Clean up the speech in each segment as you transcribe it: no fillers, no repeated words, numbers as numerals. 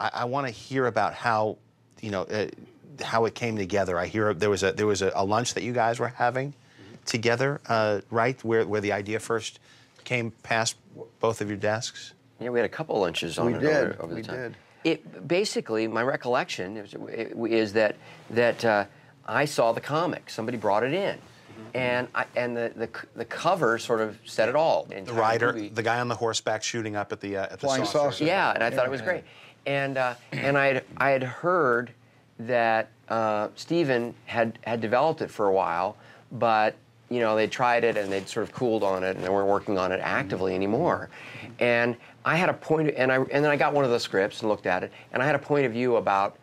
I want to hear about how, you know, how it came together. I hear there was a lunch that you guys were having together, right? Where the idea first came past both of your desks. Yeah, we had a couple lunches on it over the time. Basically, my recollection is that I saw the comic. Somebody brought it in, and the cover sort of said it all. The rider, the guy on the horseback shooting up at the flying saucer. Yeah, and I thought it was great. And I had heard that Steven had developed it for a while, but you know, they tried it and they'd sort of cooled on it and they weren't working on it actively anymore. And I had a point, and then I got one of the scripts and looked at it, and I had a point of view about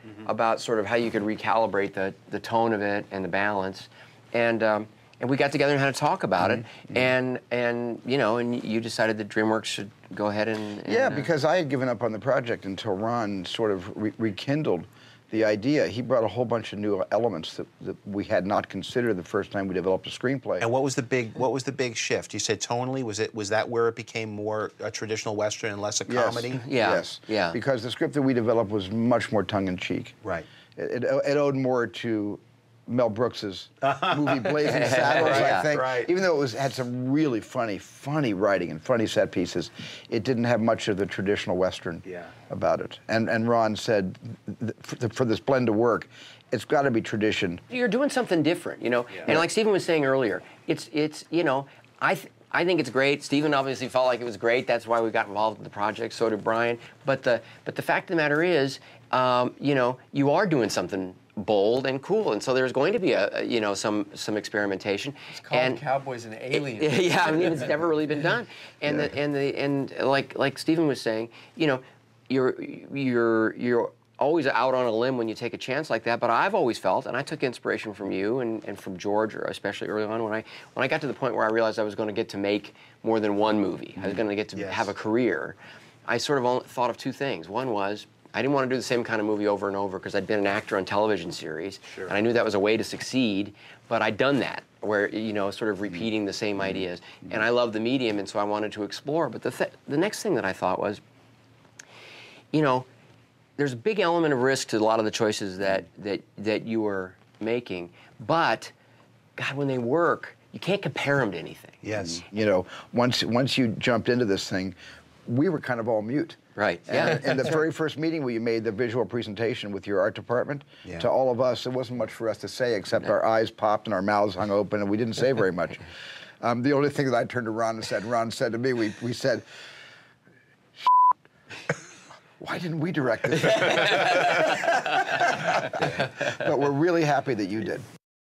sort of how you could recalibrate the tone of it and the balance, and we got together and had a talk about it, and you know, and you decided that DreamWorks should go ahead and yeah, because I had given up on the project until Ron sort of rekindled the idea. He brought a whole bunch of new elements that we had not considered the first time we developed a screenplay. And what was the big shift? You said tonally. Was that where it became more a traditional Western and less a comedy? Yes. Yeah. Because the script that we developed was much more tongue-in-cheek. Right. It owed more to Mel Brooks's movie Blazing Saddles, I think. Right. Even though it had some really funny writing and funny set pieces, it didn't have much of the traditional Western about it. And Ron said, for this blend to work, it's got to be tradition. You're doing something different, you know. And like Steven was saying earlier, it's you know, I think it's great. Steven obviously felt like it was great. That's why we got involved with the project. So did Brian. But the fact of the matter is, you know, you are doing something bold and cool, and so there's going to be you know, some experimentation. It's called Cowboys and Aliens. Yeah, I mean, it's never really been done. And like Steven was saying, you know, you're always out on a limb when you take a chance like that. But I've always felt, and I took inspiration from you and from George, especially early on when I got to the point where I realized I was going to get to make more than one movie. I was going to get to have a career. I sort of thought of two things. One was, I didn't want to do the same kind of movie over and over because I'd been an actor on television series, and I knew that was a way to succeed, but I'd done that, where, you know, sort of repeating the same ideas. And I love the medium, and so I wanted to explore. But the next thing that I thought was, you know, there's a big element of risk to a lot of the choices that you are making, but, God, when they work, you can't compare them to anything. Yes. You know, once you jumped into this thing, we were kind of all mute. Right, yeah. And the very first meeting where you made the visual presentation with your art department, to all of us, there wasn't much for us to say except our eyes popped and our mouths hung open and we didn't say very much. The only thing that I turned to Ron and said, Ron said to me, we said, why didn't we direct this? But we're really happy that you did.